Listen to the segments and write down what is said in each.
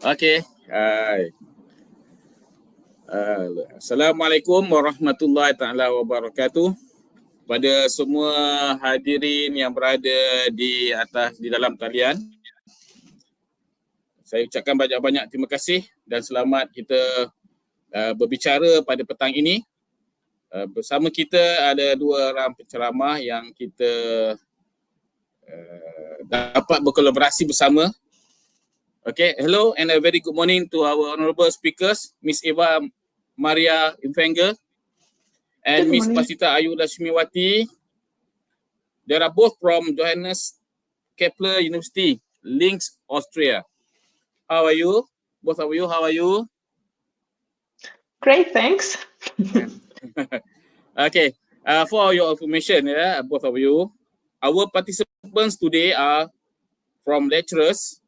Okay. Assalamualaikum warahmatullahi taala wabarakatuh. Pada semua hadirin yang berada di dalam talian, saya ucapkan banyak-banyak terima kasih dan selamat kita berbicara pada petang ini. Bersama kita ada dua orang penceramah yang kita dapat berkolaborasi bersama. Okay, hello and a very good morning to our honorable speakers, Miss Eva Maria Imfenger and Miss Pasita Ayu Lashmiwati. They are both from Johannes Kepler University, Linz, Austria. How are you? Both of you, how are you? Great, thanks. Okay, for your information, both of you, our participants today are from lecturers,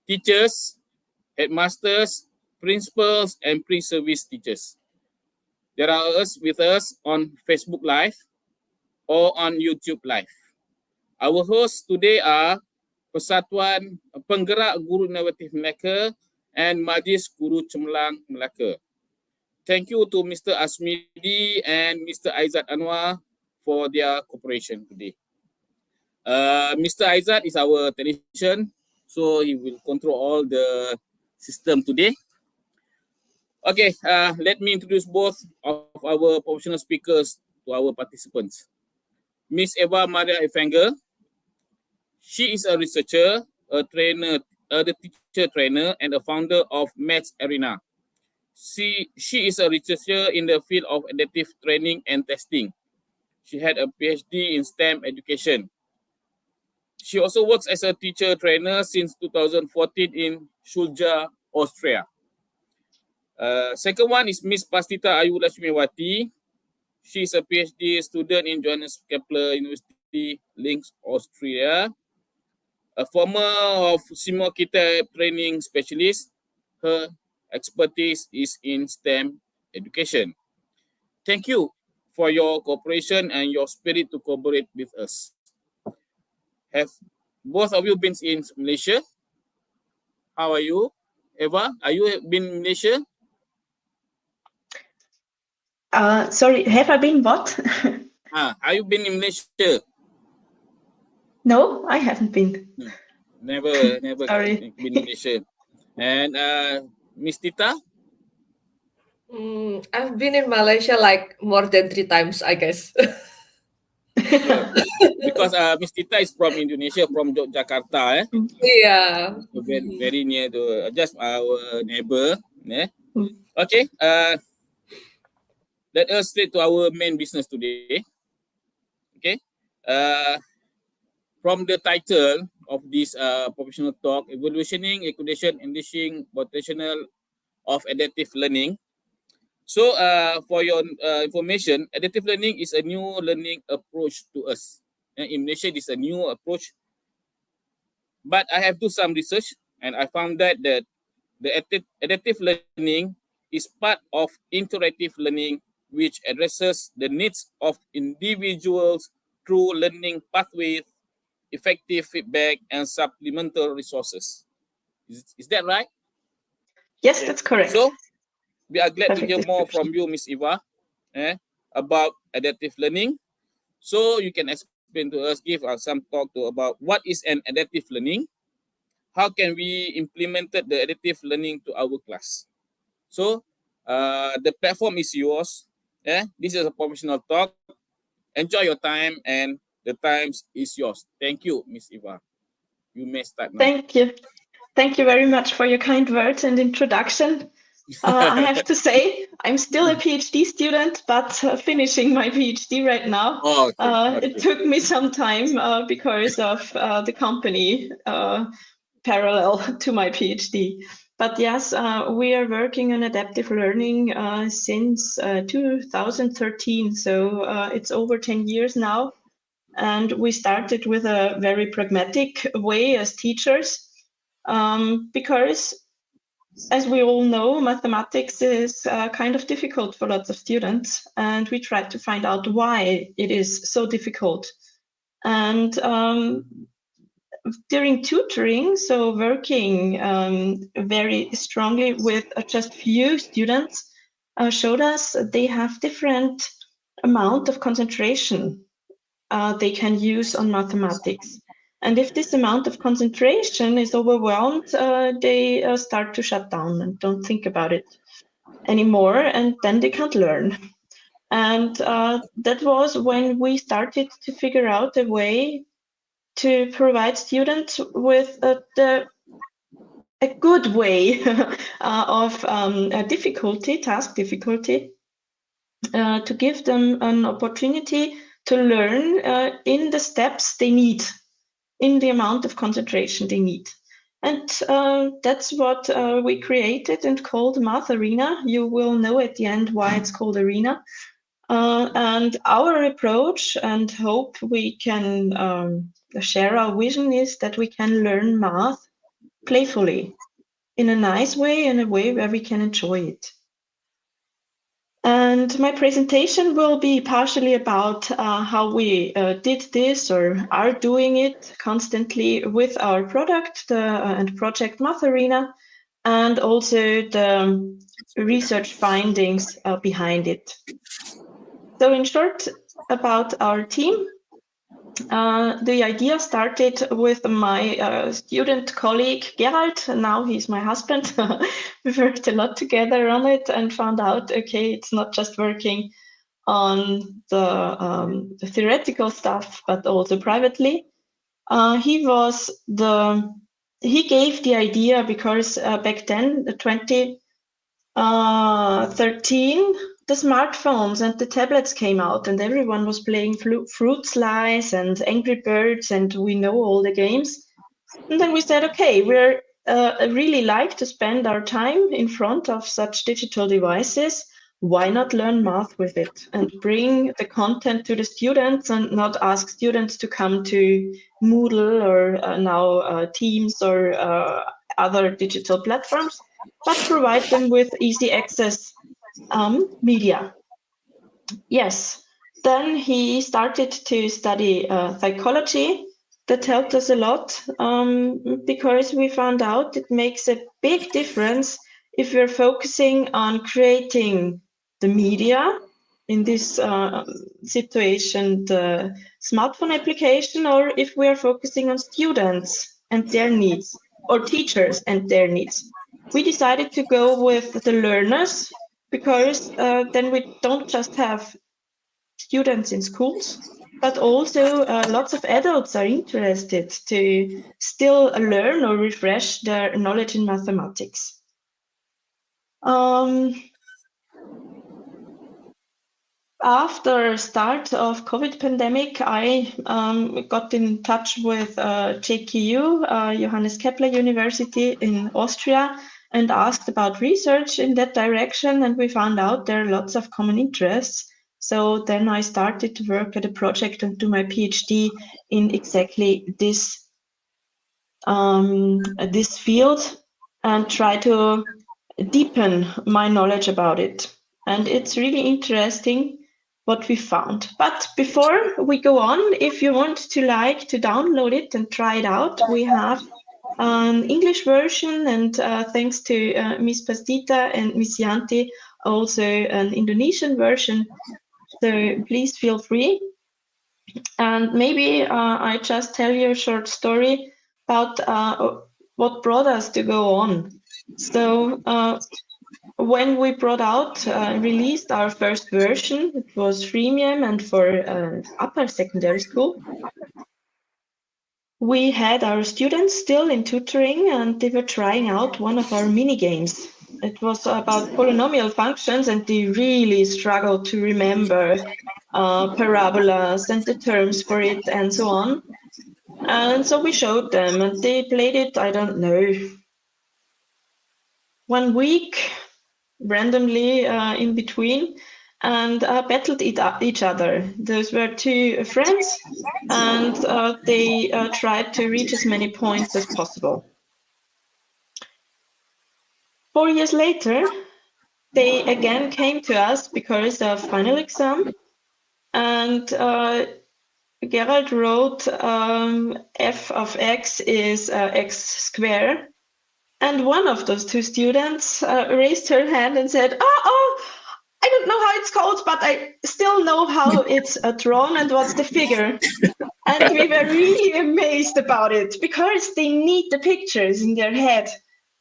teachers, headmasters, principals, and pre-service teachers. There are with us on Facebook Live or on YouTube Live. Our hosts today are Persatuan Penggerak Guru Inovatif Melaka and Majlis Guru Cemerlang Melaka. Thank you to Mr. Asmidi and Mr. Aizat Anwar for their cooperation today. Mr. Aizat is our technician, so he will control all the system today. Okay, let me introduce both of our professional speakers to our participants. Miss Eva Maria Ifenger, she is a researcher, a trainer, the teacher trainer, and a founder of Maths Arena. She is a researcher in the field of adaptive training and testing. She had a PhD in STEM education. She also works as a teacher trainer since 2014 in Schulja, Austria. Second one is Miss Pasita Ayu Lashmiwati. She is a PhD student in Johannes Kepler University, Linz, Austria. A former of Simulcate training specialist. Her expertise is in STEM education. Thank you for your cooperation and your spirit to collaborate with us. Have both of you been in Malaysia? How are you? Eva, are you been in Malaysia? Sorry, have I been what? Have you been in Malaysia? No, I haven't been. Never Sorry. been in Malaysia. And Miss Tita? I've been in Malaysia like more than 3 times, I guess. Because Miss Tita is from Indonesia, from Jakarta. Yeah. So very near to just our neighbor. Okay. Let us straight to our main business today. Okay. From the title of this professional talk, Evolutioning, Accreditation, Enriching Potential of Adaptive Learning. So for your information, adaptive learning is a new learning approach to us. In Malaysia, this is a new approach. But I have done some research and I found that the adaptive learning is part of interactive learning, which addresses the needs of individuals through learning pathways, effective feedback, and supplemental resources. Is that right? Yes, that's correct. So we are glad to hear more from you, Miss Eva, about adaptive learning. So you can explain to us, give us some talk about what is an adaptive learning, how can we implement the adaptive learning to our class. So the platform is yours. This is a professional talk. Enjoy your time and the time is yours. Thank you, Miss Eva. You may start now. Thank you. Thank you very much for your kind words and introduction. I have to say, I'm still a PhD student, but finishing my PhD right now. Oh, okay. It took me some time because of the company parallel to my PhD. But yes, we are working on adaptive learning since 2013. So it's over 10 years now. And we started with a very pragmatic way as teachers, because as we all know, mathematics is kind of difficult for lots of students, and we tried to find out why it is so difficult. And during tutoring, so working very strongly with just few students, showed us they have different amount of concentration they can use on mathematics. And if this amount of concentration is overwhelmed, they start to shut down and don't think about it anymore, and then they can't learn. And that was when we started to figure out a way to provide students with a good way of a task difficulty, to give them an opportunity to learn in the steps they need, in the amount of concentration they need. And that's what we created and called Math Arena. You will know at the end why it's called Arena. And our approach and hope we can share our vision is that we can learn math playfully, in a nice way, in a way where we can enjoy it. And my presentation will be partially about how we did this or are doing it constantly with our product and project Math Arena, and also the research findings behind it. So in short, about our team, the idea started with my student colleague Gerald. Now he's my husband. We worked a lot together on it and found out, okay, it's not just working on the theoretical stuff, but also privately. He gave the idea because back then, 2013, the smartphones and the tablets came out, and everyone was playing Fruit Slice and Angry Birds, and we know all the games. And then we said, okay, we're really like to spend our time in front of such digital devices. Why not learn math with it and bring the content to the students and not ask students to come to Moodle or now Teams or other digital platforms, but provide them with easy access media. Yes, then he started to study psychology. That helped us a lot because we found out it makes a big difference if we're focusing on creating the media, in this situation, the smartphone application, or if we are focusing on students and their needs, or teachers and their needs. We decided to go with the learners because then we don't just have students in schools, but also lots of adults are interested to still learn or refresh their knowledge in mathematics. After start of COVID pandemic, I got in touch with JKU, Johannes Kepler University in Austria, and asked about research in that direction, and we found out there are lots of common interests. So then I started to work at a project and do my PhD in exactly this field and try to deepen my knowledge about it. And it's really interesting what we found. But before we go on, if you want to download it and try it out, we have an English version, and thanks to Miss Pastita and Miss Yanti, also an Indonesian version. So please feel free. And maybe I just tell you a short story about what brought us to go on. So when we released our first version, it was freemium and for upper secondary school. We had our students still in tutoring, and they were trying out one of our mini games. It was about polynomial functions, and they really struggled to remember parabolas and the terms for it and so on. And so we showed them, and they played it, I don't know, 1 week randomly in between, and battled each other. Those were two friends, and they tried to reach as many points as possible. 4 years later, they again came to us because of final exam, and Gerald wrote f of x is x squared. And one of those two students raised her hand and said, oh, I don't know how it's called, but I still know how it's drawn and what's the figure. And we were really amazed about it because they need the pictures in their head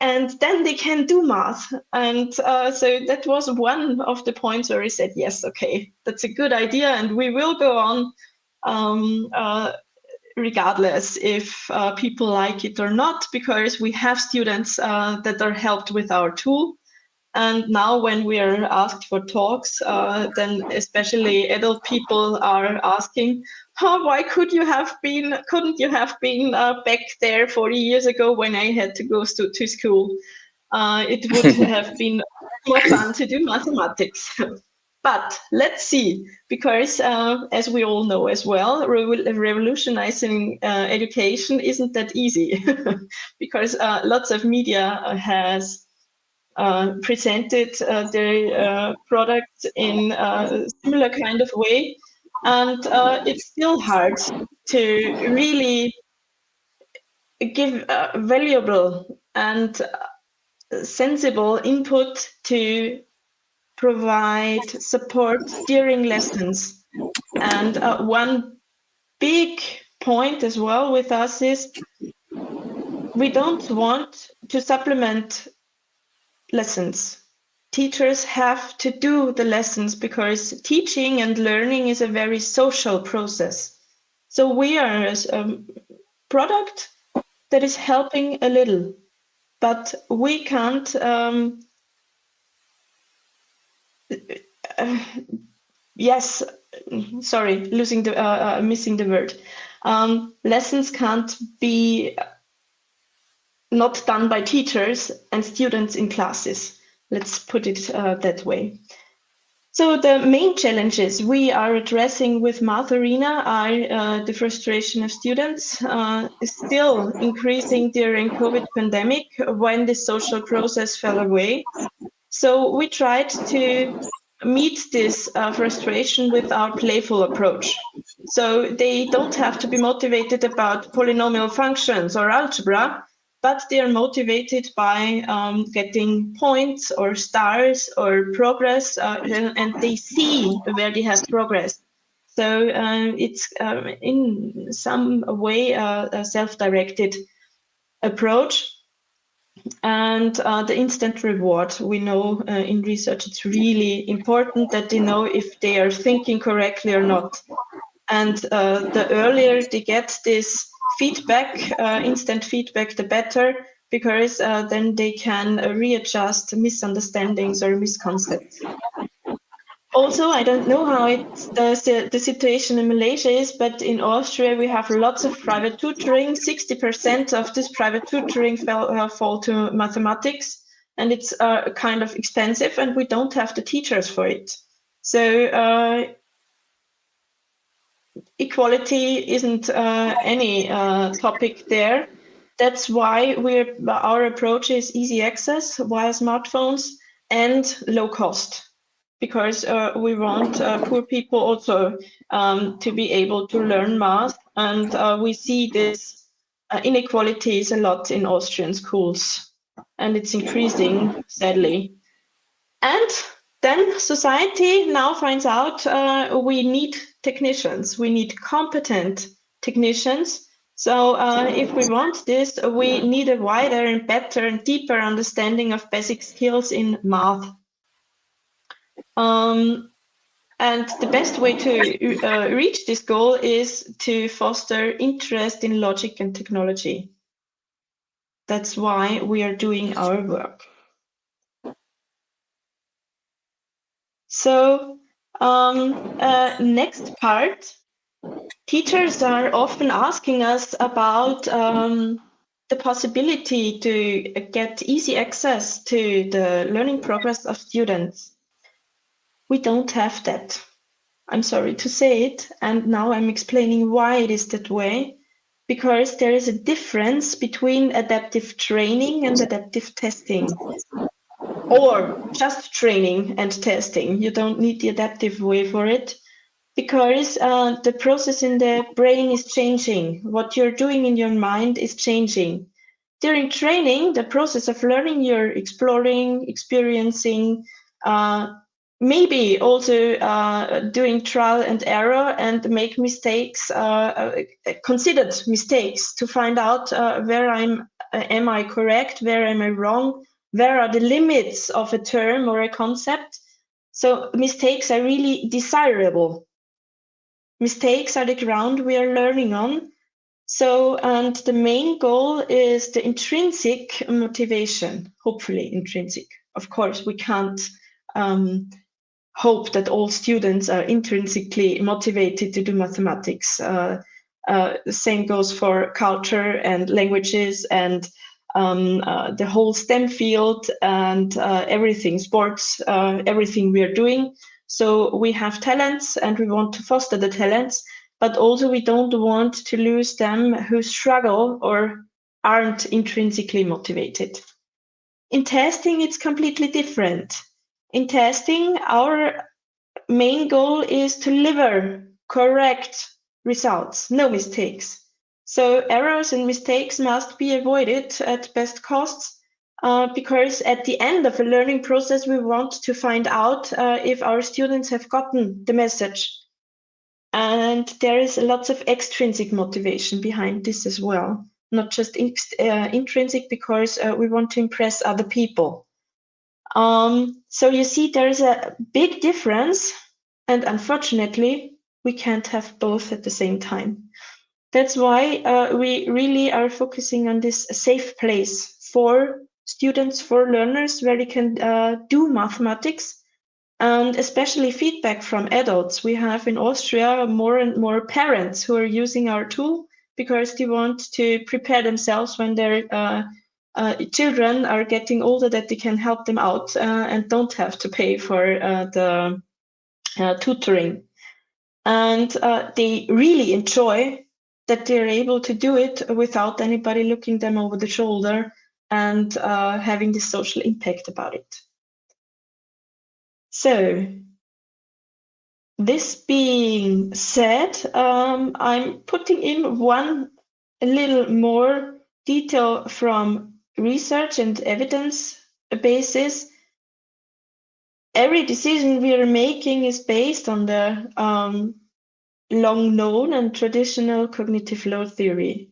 and then they can do math. And so that was one of the points where we said, yes, okay, that's a good idea. And we will go on regardless if people like it or not, because we have students that are helped with our tool. And now when we are asked for talks, then especially adult people are asking, why couldn't you have been back there 40 years ago when I had to go to school? It would have been more fun to do mathematics. But let's see, because as we all know as well, revolutionizing education isn't that easy because lots of media has presented their products in a similar kind of way. And it's still hard to really give valuable and sensible input to provide support during lessons. And one big point as well with us is we don't want to supplement lessons. Teachers have to do the lessons because teaching and learning is a very social process. So we are a product that is helping a little, but we can't yes, sorry, missing the word. Lessons can't be not done by teachers and students in classes. Let's put it that way. So the main challenges we are addressing with Math Arena are the frustration of students, still increasing during COVID pandemic when the social process fell away. So we tried to meet this frustration with our playful approach. So they don't have to be motivated about polynomial functions or algebra, but they are motivated by getting points or stars or progress, and they see where they have progress. So it's in some way a self-directed approach. And the instant reward, we know in research it's really important that they know if they are thinking correctly or not. And the earlier they get this feedback, instant feedback, the better, because then they can readjust misunderstandings or misconceptions. Also, I don't know how the situation in Malaysia is, but in Austria we have lots of private tutoring. 60% of this private tutoring fall to mathematics, and it's kind of expensive, and we don't have the teachers for it. So equality isn't any topic there. That's why our approach is easy access via smartphones and low cost, because we want poor people also to be able to learn math. And we see this inequalities a lot in Austrian schools, and it's increasing, sadly. And then society now finds out we need technicians, we need competent technicians. So if we want this, we need a wider and better and deeper understanding of basic skills in math. And the best way to reach this goal is to foster interest in logic and technology. That's why we are doing our work. So next part, teachers are often asking us about the possibility to get easy access to the learning progress of students. We don't have that. I'm sorry to say it, and now I'm explaining why it is that way, because there is a difference between adaptive training and adaptive testing. Or just training and testing. You don't need the adaptive way for it. because the process in the brain is changing. What you're doing in your mind is changing. During training, the process of learning, you're exploring, experiencing, maybe also doing trial and error and make mistakes, considered mistakes, to find out where am I correct, where am I wrong, where are the limits of a term or a concept. So mistakes are really desirable. Mistakes are the ground we are learning on. So, and the main goal is the intrinsic motivation, hopefully intrinsic. Of course, we can't hope that all students are intrinsically motivated to do mathematics. The same goes for culture and languages and the whole STEM field and everything, sports, everything we are doing. So we have talents and we want to foster the talents, but also we don't want to lose them who struggle or aren't intrinsically motivated. In testing, it's completely different. In testing, our main goal is to deliver correct results, no mistakes. So errors and mistakes must be avoided at best costs, because at the end of a learning process, we want to find out if our students have gotten the message. And there is lots of extrinsic motivation behind this as well, not just intrinsic, because we want to impress other people. So you see, there's a big difference, and unfortunately, we can't have both at the same time. That's why we really are focusing on this safe place for students, for learners, where they can do mathematics, and especially feedback from adults. We have in Austria more and more parents who are using our tool because they want to prepare themselves when their children are getting older, that they can help them out and don't have to pay for the tutoring. And they really enjoy that they're able to do it without anybody looking them over the shoulder and having this social impact about it. So, this being said, I'm putting in one a little more detail from research and evidence basis. Every decision we are making is based on the long known and traditional cognitive load theory.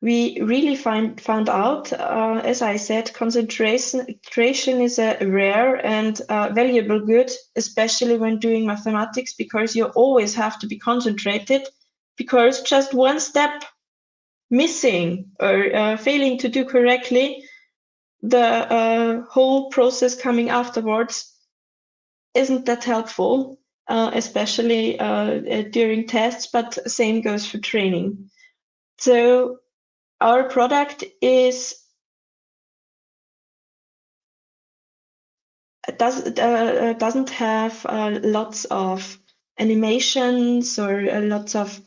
We really found out, as I said, concentration is a rare and valuable good, especially when doing mathematics, because you always have to be concentrated, because just one step missing or failing to do correctly, the whole process coming afterwards isn't that helpful, especially during tests, but same goes for training. So our product doesn't have lots of animations or lots of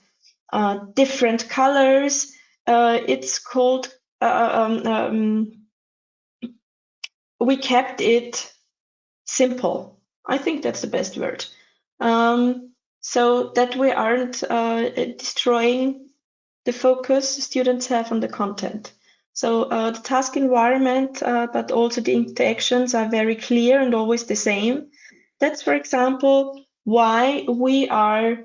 different colors. It's called, we kept it simple. I think that's the best word. So that we aren't destroying the focus students have on the content. So the task environment, but also the interactions are very clear and always the same. That's, for example, why we are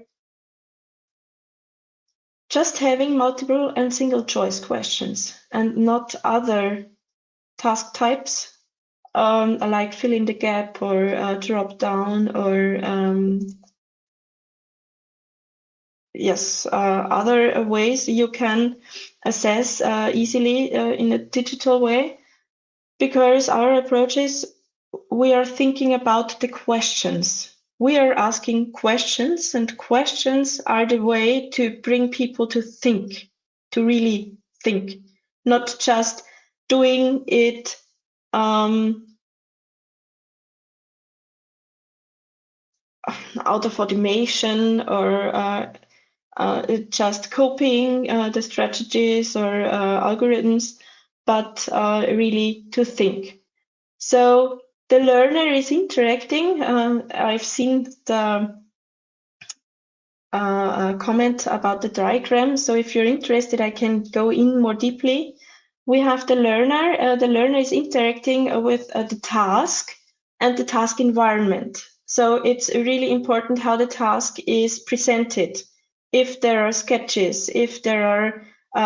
just having multiple and single choice questions and not other task types, like fill in the gap or drop down or other ways you can assess easily in a digital way. Because our approach is, we are thinking about the questions. We are asking questions, and questions are the way to bring people to think, to really think, not just doing it out of automation or just copying the strategies or algorithms, but really to think. So the learner is interacting. I've seen the comment about the diagram. So if you're interested, I can go in more deeply. We have the learner. The learner is interacting with the task and the task environment. So it's really important how the task is presented. If there are sketches, if there are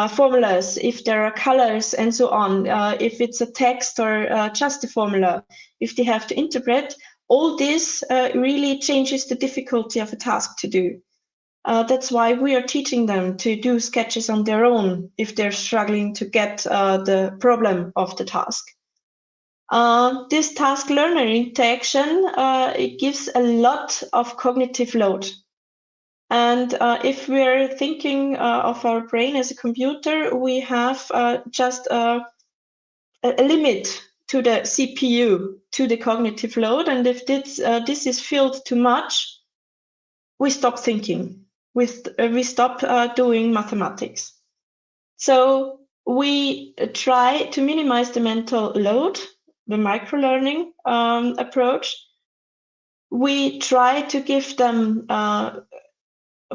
formulas, if there are colors and so on, if it's a text or just a formula, if they have to interpret, all this really changes the difficulty of a task to do. That's why we are teaching them to do sketches on their own if they're struggling to get the problem of the task. This task learner interaction, it gives a lot of cognitive load. And if we're thinking of our brain as a computer, we have just a limit to the CPU, to the cognitive load. And if this is filled too much, we stop thinking. We stop doing mathematics. So we try to minimize the mental load, the microlearning approach. We try to give them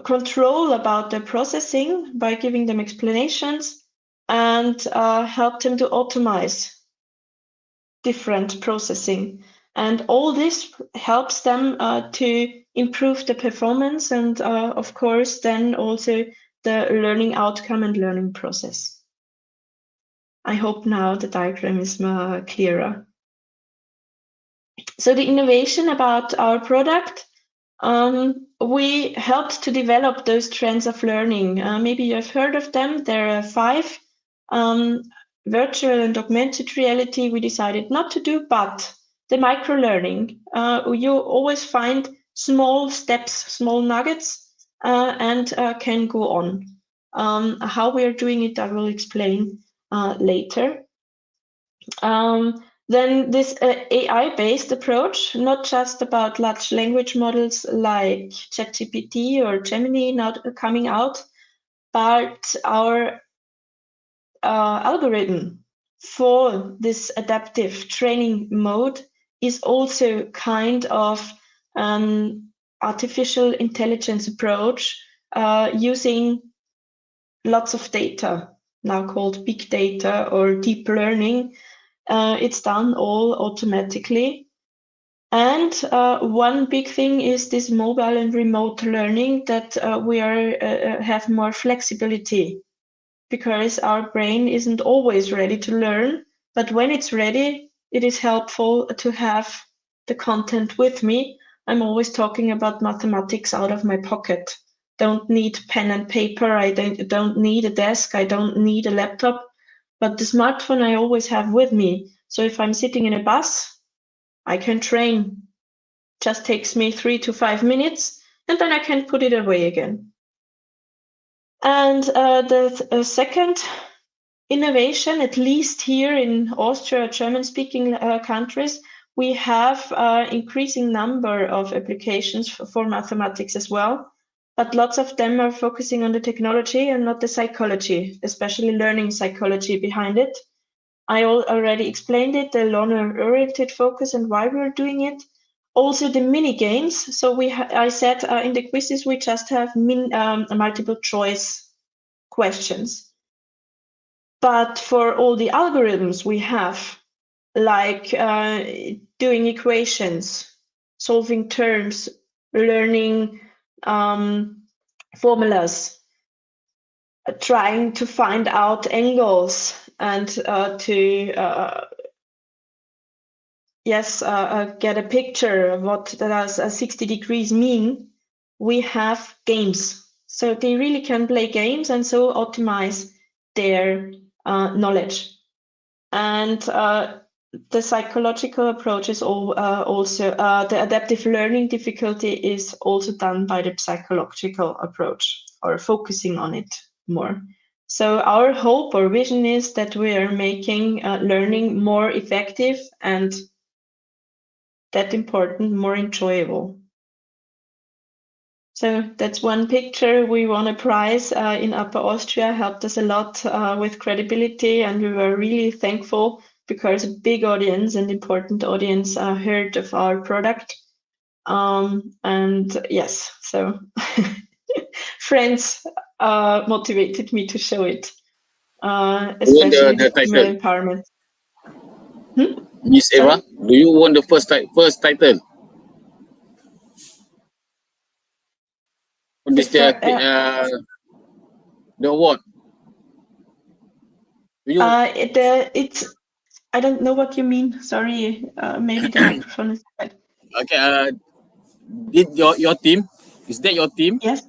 control about their processing by giving them explanations and help them to optimize different processing. And all this helps them to improve the performance and, of course, then also the learning outcome and learning process. I hope now the diagram is clearer. So the innovation about our product, we helped to develop those trends of learning. Maybe you have heard of them. There are 5. Virtual and augmented reality we decided not to do, but the microlearning, you always find small steps, small nuggets, and can go on. How we are doing it, I will explain later. Then this AI-based approach, not just about large language models like ChatGPT or Gemini now coming out, but our algorithm for this adaptive training mode is also kind of an artificial intelligence approach using lots of data, now called big data or deep learning. It's done all automatically. And one big thing is this mobile and remote learning, that we have more flexibility, because our brain isn't always ready to learn, but when it's ready, it is helpful to have the content with me. I'm always talking about mathematics out of my pocket. Don't need pen and paper, I don't need a desk, I don't need a laptop, but the smartphone I always have with me. So if I'm sitting in a bus, I can train. Just takes me 3 to 5 minutes, and then I can put it away again. And the second innovation, at least here in Austria, German-speaking countries, we have increasing number of applications for mathematics as well, but lots of them are focusing on the technology and not the psychology, especially learning psychology behind it. I already explained it, the learner-oriented focus and why we're doing it. Also the mini games. So I said in the quizzes we just have multiple choice questions. But for all the algorithms we have, like doing equations, solving terms, learning formulas, trying to find out angles and to get a picture of what does 60 degrees mean, we have games. So they really can play games and so optimize their knowledge. And the psychological approach is also, the adaptive learning difficulty is also done by the psychological approach, or focusing on it more. So our hope or vision is that we are making learning more effective and, that important, more enjoyable. So that's one picture. We won a prize in Upper Austria, helped us a lot with credibility, and we were really thankful because a big audience and important audience heard of our product. And yes, so friends motivated me to show it, Won especially the the female title, empowerment. Miss Eva. Sorry? Do you won the first title? What is the award? Do you It's I don't know what you mean. Sorry, maybe the microphone is bad. okay? Did your team? Is that your team? Yes.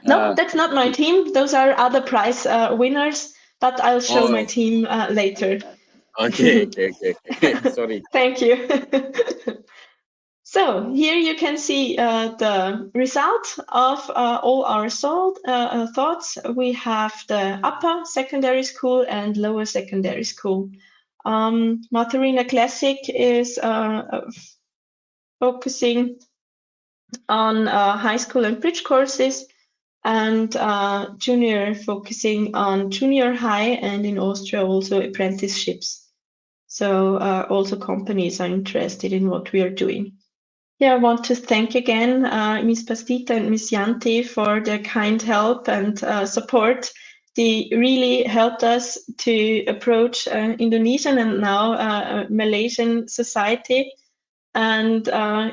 No, that's not my team. Those are other prize winners, but I'll show my team later. Okay. Sorry. Thank you. So here you can see the result of all our thoughts. We have the upper secondary school and lower secondary school. Matharina Classic is focusing on high school and bridge courses, and junior focusing on junior high, and in Austria also apprenticeships. So also companies are interested in what we are doing. Yeah, I want to thank again Ms. Pastita and Ms. Yanti for their kind help and support. They really helped us to approach Indonesian and now Malaysian society. And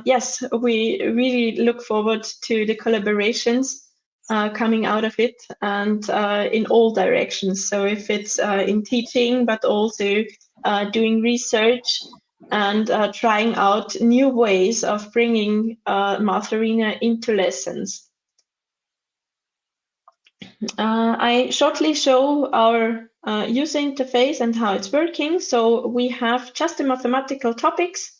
yes, we really look forward to the collaborations coming out of it, and in all directions. So if it's in teaching, but also doing research and trying out new ways of bringing Matharina into lessons. I shortly show our user interface and how it's working. So we have just the mathematical topics,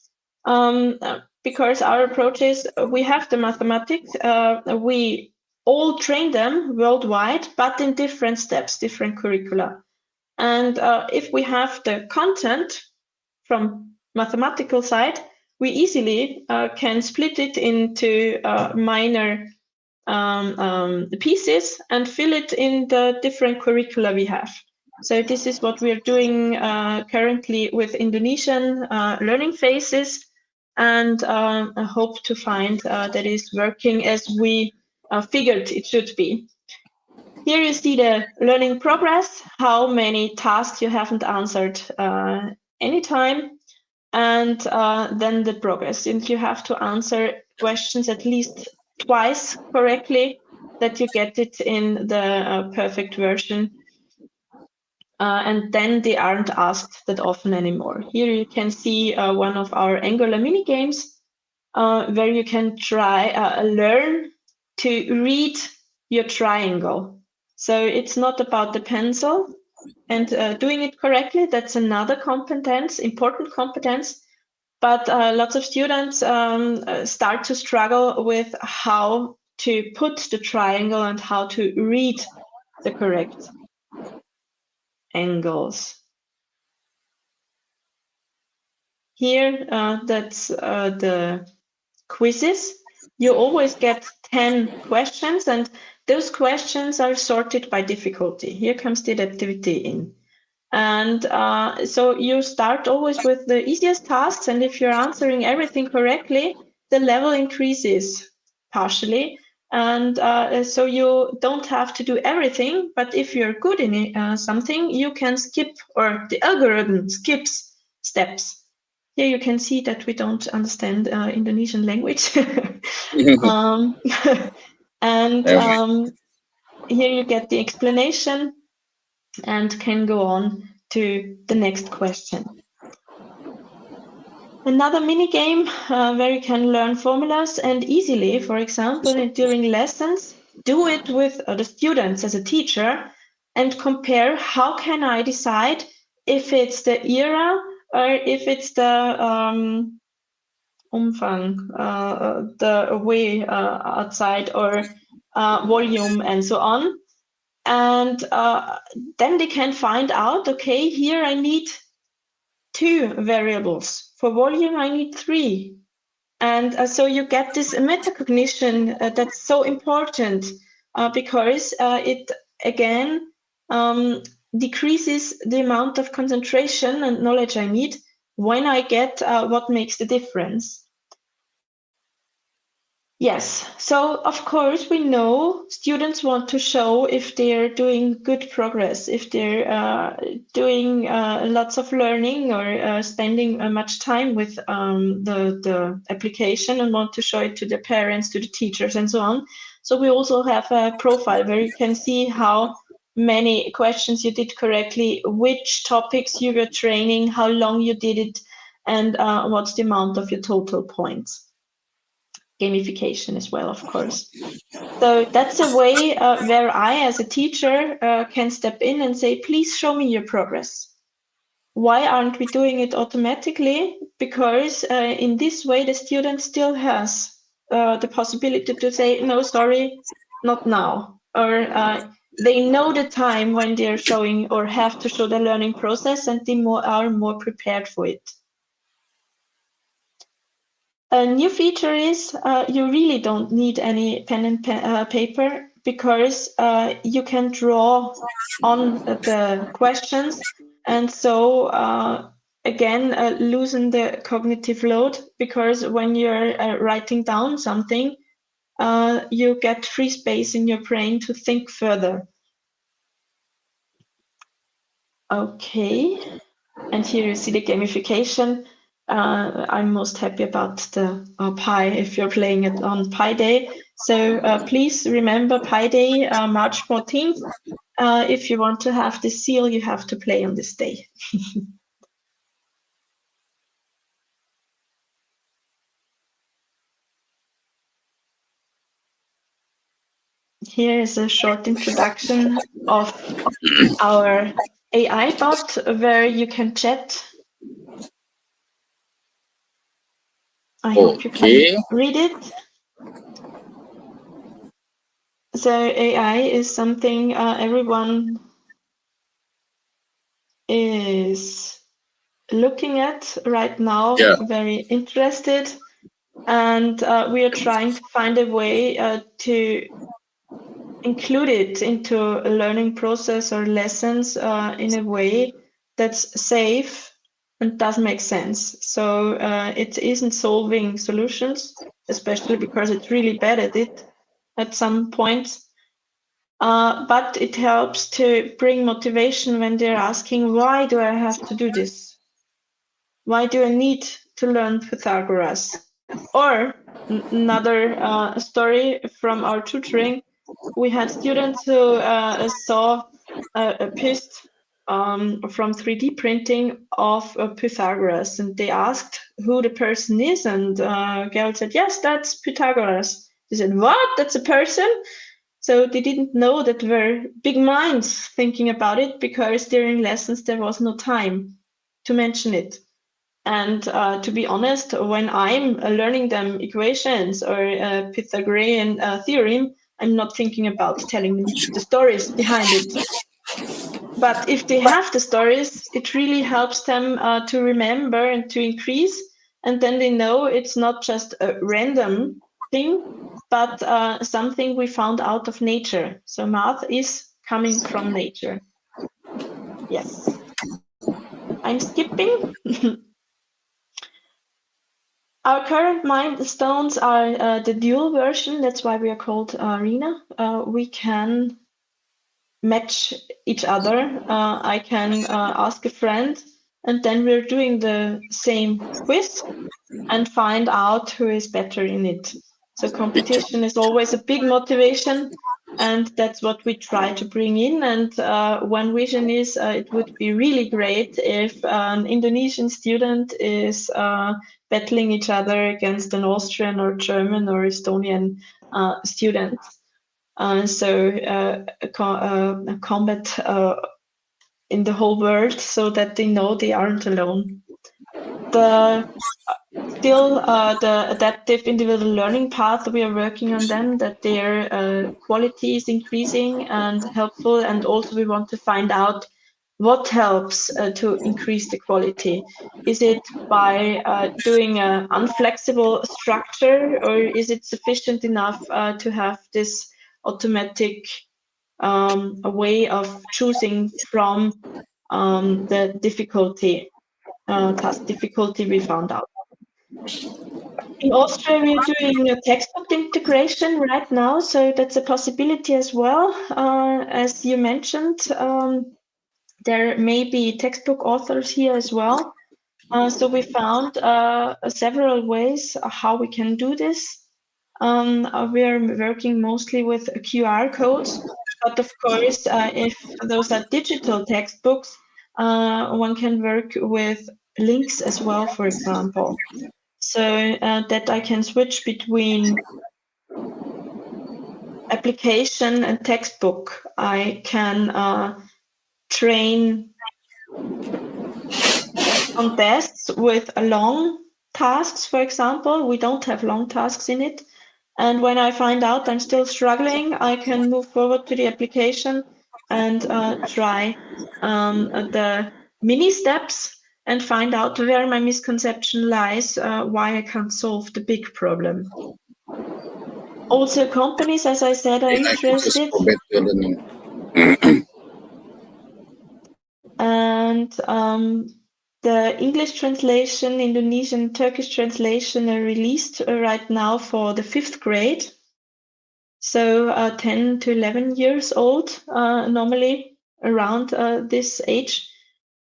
because our approach is we have the mathematics, we all train them worldwide, but in different steps, different curricula. And if we have the content from mathematical side, we easily can split it into minor pieces and fill it in the different curricula we have. So this is what we are doing currently with Indonesian learning phases, and I hope to find that is working as we figured it should be. Here you see the learning progress, how many tasks you haven't answered anytime, and then the progress. And you have to answer questions at least twice correctly, that you get it in the perfect version. And then they aren't asked that often anymore. Here you can see one of our Angular mini games where you can learn to read your triangle. So it's not about the pencil and doing it correctly. That's another competence, important competence. But lots of students start to struggle with how to put the triangle and how to read the correct angles. Here, that's the quizzes. You always get 10 questions, and those questions are sorted by difficulty. Here comes the adaptivity in. And so you start always with the easiest tasks, and if you're answering everything correctly, the level increases partially. And so you don't have to do everything, but if you're good in something, you can skip, or the algorithm skips steps. Here you can see that we don't understand Indonesian language. And here you get the explanation and can go on to the next question. Another mini game where you can learn formulas and easily, for example, during lessons, do it with the students as a teacher and compare how can I decide if it's the era or if it's the Umfang, the way outside, or volume, and so on. And then they can find out, okay, here I need 2 variables. For volume, I need 3. And so you get this metacognition that's so important because it, again, decreases the amount of concentration and knowledge I need when I get what makes the difference. Yes, so of course we know students want to show if they're doing good progress, if they're doing lots of learning or spending much time with the application and want to show it to the parents, to the teachers and so on. So we also have a profile where you can see how many questions you did correctly, which topics you were training, how long you did it, and what's the amount of your total points. Gamification as well, of course. So that's a way where I, as a teacher, can step in and say, please show me your progress. Why aren't we doing it automatically? Because in this way, the student still has the possibility to say, no, sorry, not now. Or they know the time when they're showing or have to show the learning process, and they are more prepared for it. A new feature is you really don't need any pen and paper, because you can draw on the questions, and so again loosen the cognitive load, because when you're writing down something, you get free space in your brain to think further. Okay, and here you see the gamification. I'm most happy about the Pi, if you're playing it on Pi Day. So please remember Pi Day, March 14th. If you want to have the seal, you have to play on this day. Here is a short introduction of our AI bot, where you can chat. I hope you can read it. So AI is something everyone is looking at right now, very interested, and we are trying to find a way to include it into a learning process or lessons in a way that's safe and does make sense. So it isn't solving solutions, especially because it's really bad at it at some points. But it helps to bring motivation when they're asking, why do I have to do this? Why do I need to learn Pythagoras? Or another story from our tutoring, we had students who saw a piece from 3D printing of Pythagoras, and they asked who the person is, and Gerald said, yes, that's Pythagoras. They said, what? That's a person? So they didn't know that there were big minds thinking about it, because during lessons there was no time to mention it. And to be honest, when I'm learning them equations or Pythagorean theorem, I'm not thinking about telling them the stories behind it. But if they have the stories, it really helps them to remember and to increase. And then they know it's not just a random thing, but something we found out of nature. So math is coming from nature. Yes. I'm skipping. Our current milestones are the dual version. That's why we are called Arena. We can match each other. I can ask a friend, and then we're doing the same quiz and find out who is better in it. So competition is always a big motivation, and that's what we try to bring in. And one vision is it would be really great if an Indonesian student is battling each other against an Austrian or German or Estonian student. So a combat in the whole world, so that they know they aren't alone. Still, the adaptive individual learning path, we are working on them, that their quality is increasing and helpful. And also we want to find out what helps to increase the quality. Is it by doing an unflexible structure, or is it sufficient enough to have this automatic a way of choosing from the difficulty, task difficulty we found out? In Austria, we're doing a textbook integration right now, so that's a possibility as well. As you mentioned, there may be textbook authors here as well. So we found several ways how we can do this. We are working mostly with QR codes, but of course, if those are digital textbooks, one can work with links as well, for example. So that I can switch between application and textbook. I can train on tests with long tasks, for example. We don't have long tasks in it. And when I find out I'm still struggling, I can move forward to the application and try the mini steps and find out where my misconception lies, why I can't solve the big problem. Also, companies, as I said, are interested. For better learning. And the English translation, Indonesian, Turkish translation are released right now for the 5th grade. So 10 to 11 years old, normally around this age,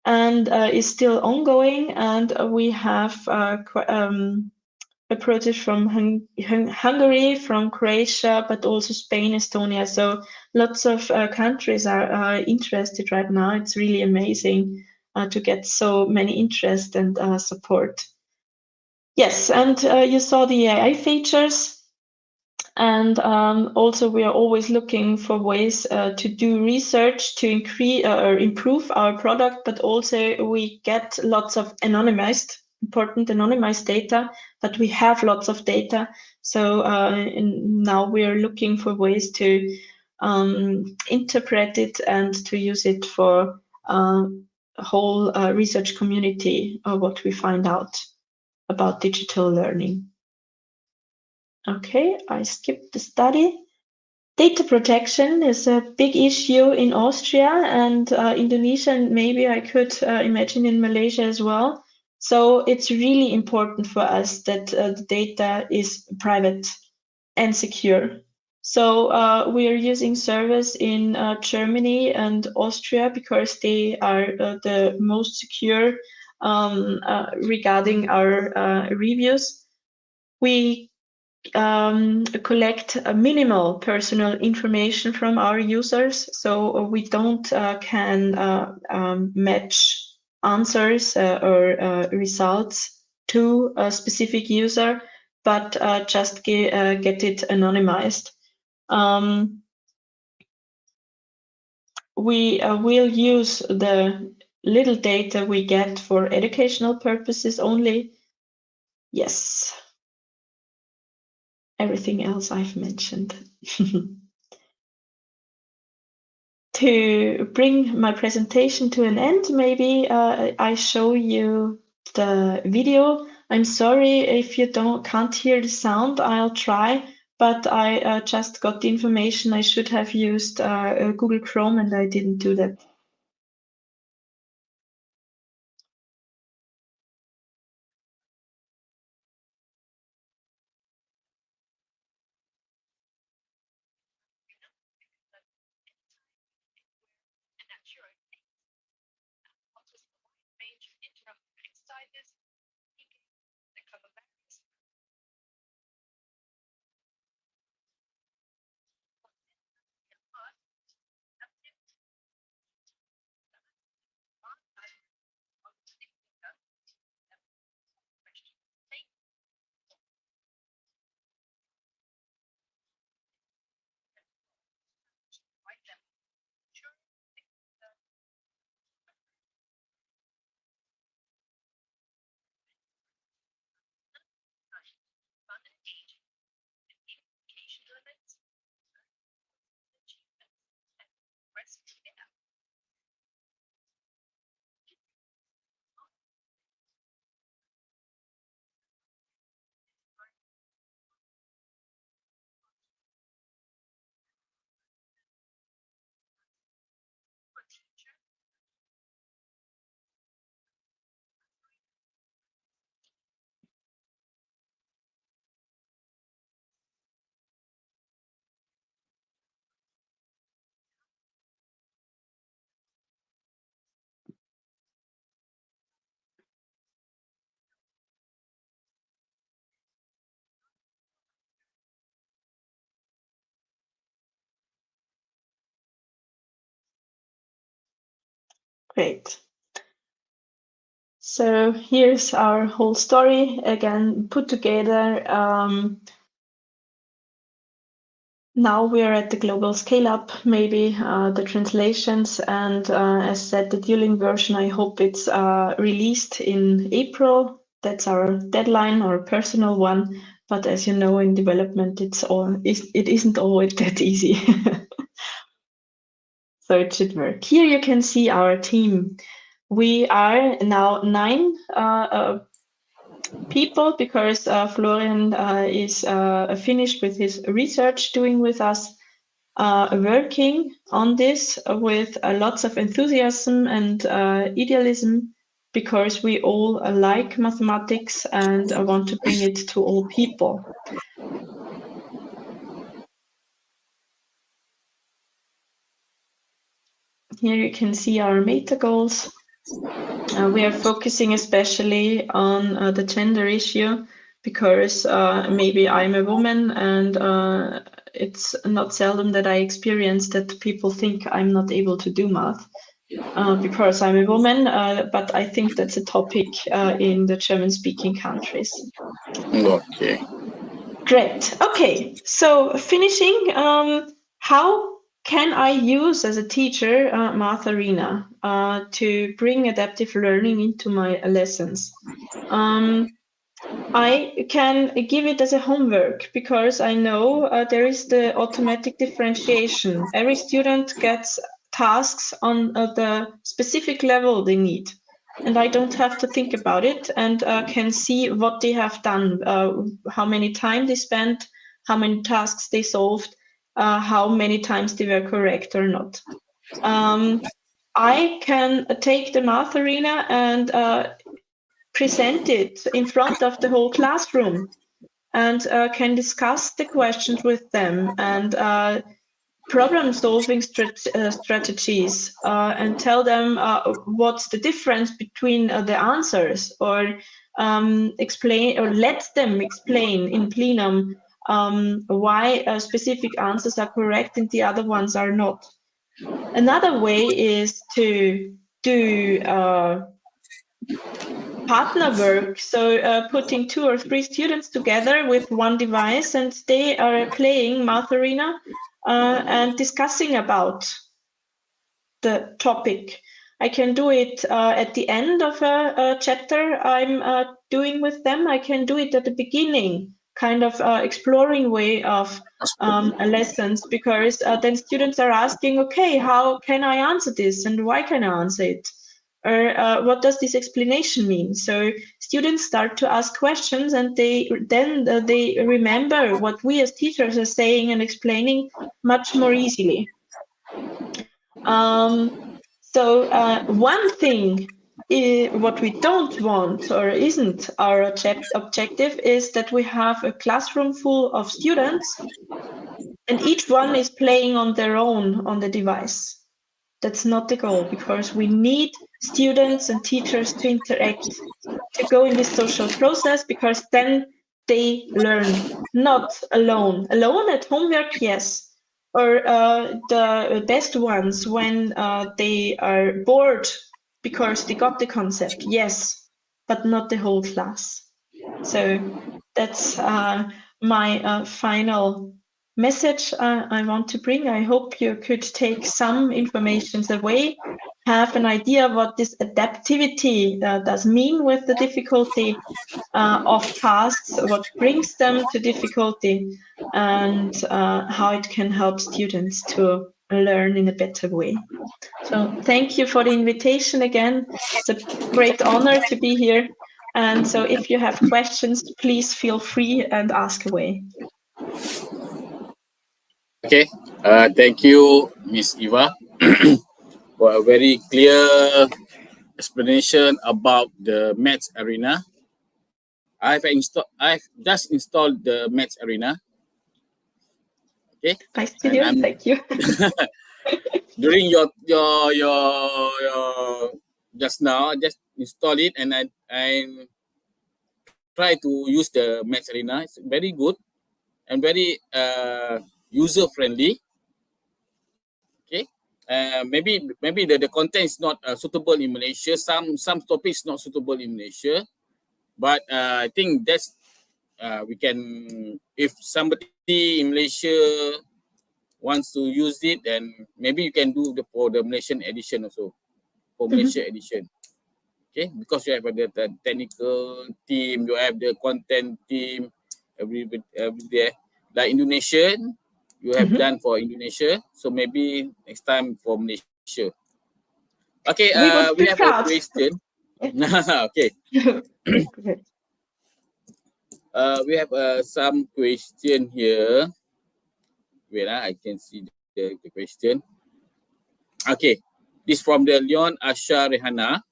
and is still ongoing. And we have approaches from Hungary, from Croatia, but also Spain, Estonia. So lots of countries are interested right now. It's really amazing to get so many interest and support. Yes, and you saw the AI features. And also we are always looking for ways to do research to increase or improve our product, but also we get lots of important anonymized data, but we have lots of data. So now we are looking for ways to interpret it and to use it for a whole research community of what we find out about digital learning. Okay, I skipped the study. Data protection is a big issue in Austria and Indonesia, and maybe I could imagine in Malaysia as well. So it's really important for us that the data is private and secure. So we are using servers in Germany and Austria because they are the most secure regarding our reviews. We collect minimal personal information from our users, so we don't can match answers or results to a specific user, but just get it anonymized. We will use the little data we get for educational purposes only. Yes. Everything else I've mentioned. To bring my presentation to an end, maybe I show you the video. I'm sorry if you can't hear the sound. I'll try, but I just got the information I should have used Google Chrome and I didn't do that. Great. So here's our whole story again put together. Now we're at the global scale up, maybe the translations, and as said, the dueling version, I hope it's released in April. That's our deadline, our personal one. But as you know, in development, it isn't always that easy. So it should work. Here you can see our team. We are now 9 people because Florian is finished with his research doing with us, working on this with lots of enthusiasm and idealism, because we all like mathematics and want to bring it to all people. Here you can see our meta goals. We are focusing especially on the gender issue, because maybe I'm a woman, and it's not seldom that I experience that people think I'm not able to do math because I'm a woman, but I think that's a topic in the German-speaking countries. Okay. Great. Okay, so finishing, how can I use as a teacher Math Arena to bring adaptive learning into my lessons? I can give it as a homework, because I know there is the automatic differentiation. Every student gets tasks on the specific level they need, and I don't have to think about it, and can see what they have done, how many time they spent, how many tasks they solved, how many times they were correct or not. I can take the Math Arena and present it in front of the whole classroom, and can discuss the questions with them, and problem-solving strategies, and tell them what's the difference between the answers, or explain, or let them explain in plenum why specific answers are correct and the other ones are not. Another way is to do partner work, so putting 2 or 3 students together with one device, and they are playing Math Arena and discussing about the topic. I can do it at the end of a chapter I'm doing with them. I can do it at the beginning, kind of exploring way of lessons, because then students are asking, okay, how can I answer this, and why can I answer it? Or what does this explanation mean? So students start to ask questions, and they remember what we as teachers are saying and explaining much more easily. So one thing what we don't want, or isn't our objective, is that we have a classroom full of students and each one is playing on their own on the device. That's not the goal, because we need students and teachers to interact, to go in this social process, because then they learn, not alone. Alone at homework, yes, or the best ones when they are bored because they got the concept, yes, but not the whole class. So that's my final message I want to bring. I hope you could take some information away, have an idea what this adaptivity does mean with the difficulty of tasks, what brings them to difficulty, and how it can help students to learn in a better way. So thank you for the invitation again. It's a great honor to be here. And so if you have questions, please feel free and ask away. Okay. Thank you, Miss Eva, for a very clear explanation about the Maths Arena. I've just installed the Maths Arena. Okay. Nice to hear. Thank you. During your just now, I just install it, and I try to use the Maths Arena. It's very good and very user friendly. Okay. maybe the content is not suitable in Malaysia. Some topics not suitable in Malaysia, but I think that's we can, if somebody in Malaysia wants to use it, then maybe you can do for the Malaysian edition also, for Malaysia edition. Okay, because you have the technical team, you have the content team, every there. Like Indonesian, you have done for Indonesia, so maybe next time for Malaysia. Okay, We would we be have a proud. question. Okay, we have some question here. Wait, I can see the question. Okay, this from the Leon Asha Rehana.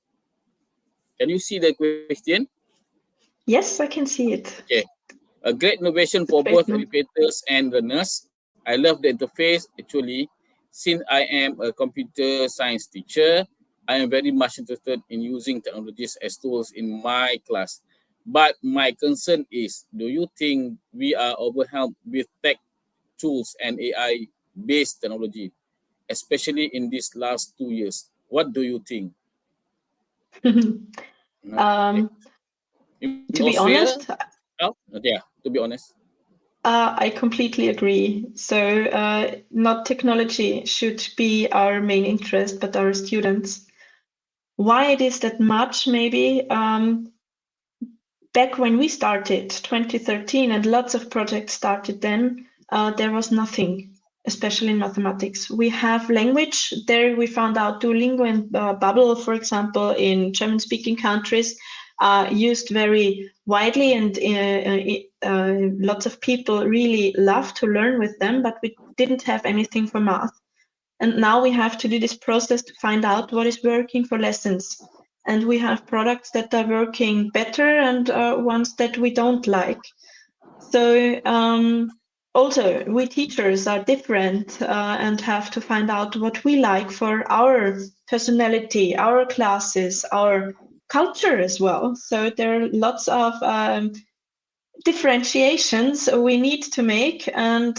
Can you see the question? Yes, I can see it. Okay. A great innovation for both educators and learners. I love the interface actually. Since I am a computer science teacher, I am very much interested in using technologies as tools in my class. But my concern is, do you think we are overwhelmed with tech tools and AI-based technology, especially in these last 2 years? What do you think? To be honest, to be honest. I completely agree. So not technology should be our main interest, but our students. Why it is that much? Maybe back when we started, 2013, and lots of projects started then, there was nothing, especially in mathematics. We have language. There we found out Duolingo and Bubble, for example, in German-speaking countries, used very widely, and lots of people really love to learn with them, but we didn't have anything for math. And now we have to do this process to find out what is working for lessons. And we have products that are working better and ones that we don't like. So also, we teachers are different and have to find out what we like for our personality, our classes, our culture as well. So there are lots of differentiations we need to make. And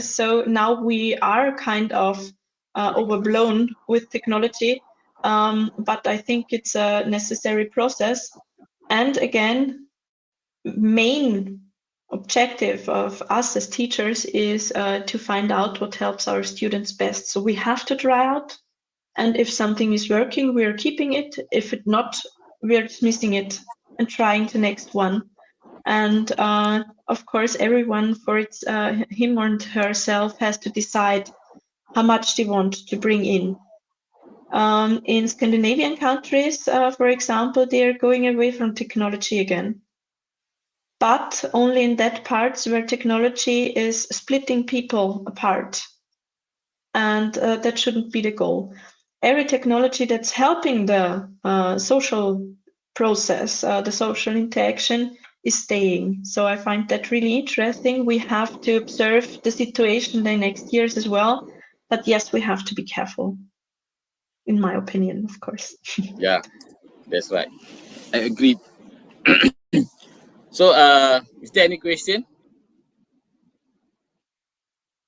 so now we are kind of overblown with technology. But I think it's a necessary process. And again, main objective of us as teachers is to find out what helps our students best. So we have to try out, and if something is working, we are keeping it. If it not, we are dismissing it and trying the next one. And of course, everyone for him or herself has to decide how much they want to bring in. In Scandinavian countries, for example, they are going away from technology again, but only in that parts where technology is splitting people apart. And that shouldn't be the goal. Every technology that's helping the social process, the social interaction, is staying. So I find that really interesting. We have to observe the situation the next years as well. But yes, we have to be careful, in my opinion, of course. Yeah, that's right. I agree. So, is there any question?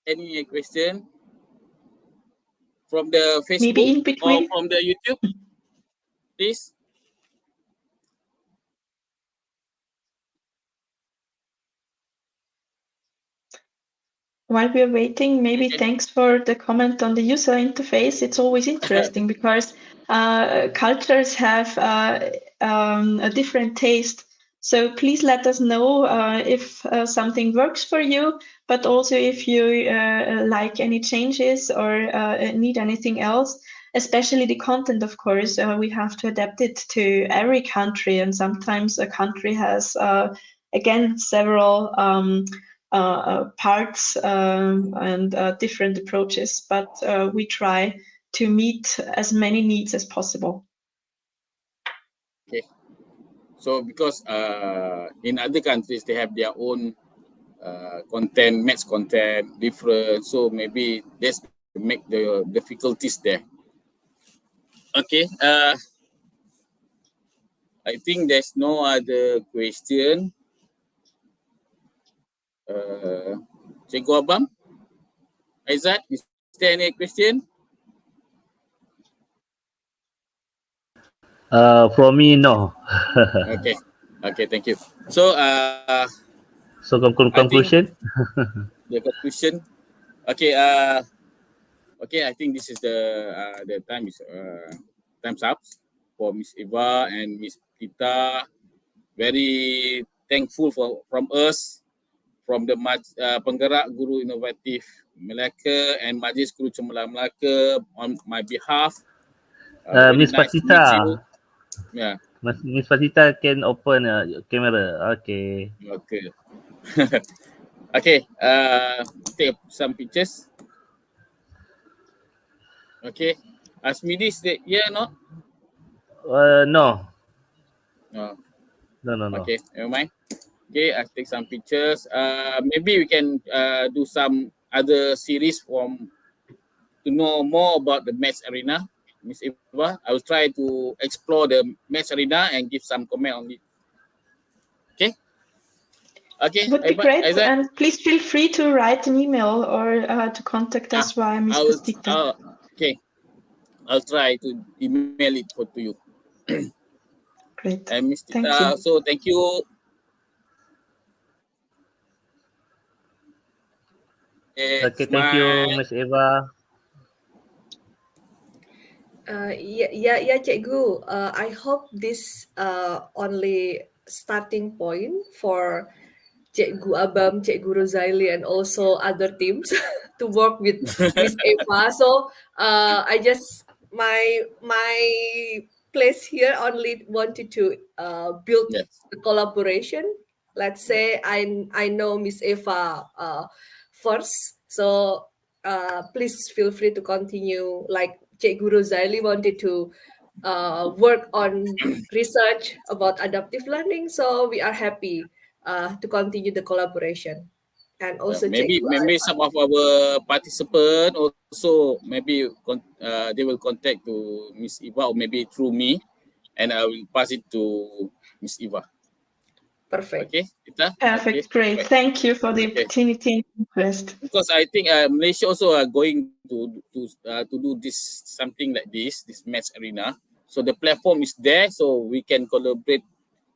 Any question from the Facebook Maybe in between. or from the YouTube, please? While we're waiting, maybe thanks for the comment on the user interface. It's always interesting because cultures have a different taste. So please let us know if something works for you, but also if you like any changes or need anything else, especially the content, of course. We have to adapt it to every country, and sometimes a country has, again, several parts and different approaches, but we try to meet as many needs as possible. Okay. So because in other countries they have their own content, maths content different, so maybe that's make the difficulties there. Okay. I think there's no other question. Cikgu Abang, Aizat, is there any question? For me, no. Okay. Okay, thank you. So So I think conclusion. the conclusion. Okay, okay, I think this is the time is time's up for Miss Eva and Miss Tita. Very thankful from us, from the Penggerak Guru Inovatif Melaka and Majlis Guru Cemerlang Melaka on my behalf. Very Miss nice to meet you. Patita. Yeah. Miss Patita can open your camera. Okay. Okay. Okay. Take some pictures. Okay. Asmidi is here, no? No. No. No. Okay. Never mind. Okay. I take some pictures. Maybe we can do some other series to know more about the match arena, Miss Eva. I will try to explore the match arena and give some comment on it. Okay. Okay. Would be great, Isaac? and please feel free to write an email or to contact us via Ms. Tita. Okay. I'll try to email it to you. Great. And Miss Thank Tita, you. so thank you. Okay, thank you, Miss Eva. Yeah, Cikgu. I hope this only starting point for Cikgu Abam, Cikgu Rosaili, and also other teams to work with Miss Eva. So I just my place here only wanted to build Yes. the collaboration. Let's say I know Miss Eva first, so please feel free to continue. Like Cikgu Rosaili wanted to work on research about adaptive learning, so we are happy to continue the collaboration. And also Maybe Cikgu some of our participants also maybe they will contact to Miss Eva or maybe through me, and I will pass it to Miss Eva. Perfect. Okay, Tita? Perfect. Okay. Great. Right. Thank you for the Okay. opportunity and interest. Because I think Malaysia also are going to do this something like this match arena. So the platform is there, so we can collaborate.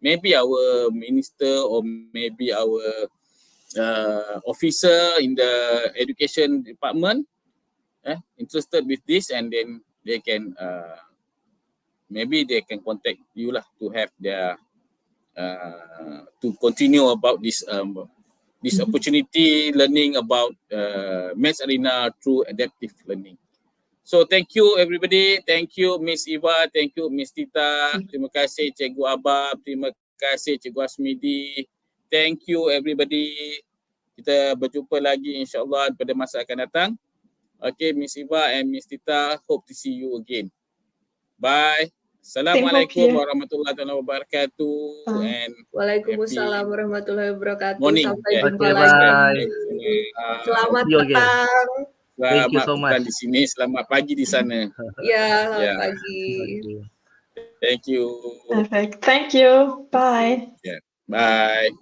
Maybe our minister or maybe our officer in the education department interested with this, and then they can maybe they can contact you lah to have their to continue about this opportunity learning about maths arena through adaptive learning. So thank you everybody, thank you Miss Eva, thank you Miss Tita, terima kasih Cikgu Abab, terima kasih Cikgu Asmidi, thank you everybody. Kita berjumpa lagi insyaAllah pada masa akan datang. Okay, Miss Eva and Miss Tita, hope to see you again. Bye. Assalamualaikum warahmatullahi wabarakatuh. And Waalaikumsalam warahmatullahi wabarakatuh. morning. Sampai jumpa Okay, lagi. bye. Selamat See you again. petang. Thank you Selamat so petang much. di sini, selamat pagi di sana. Ya, selamat Yeah. pagi. Okay. Thank you. Perfect. Thank you. Bye. Yeah. Bye.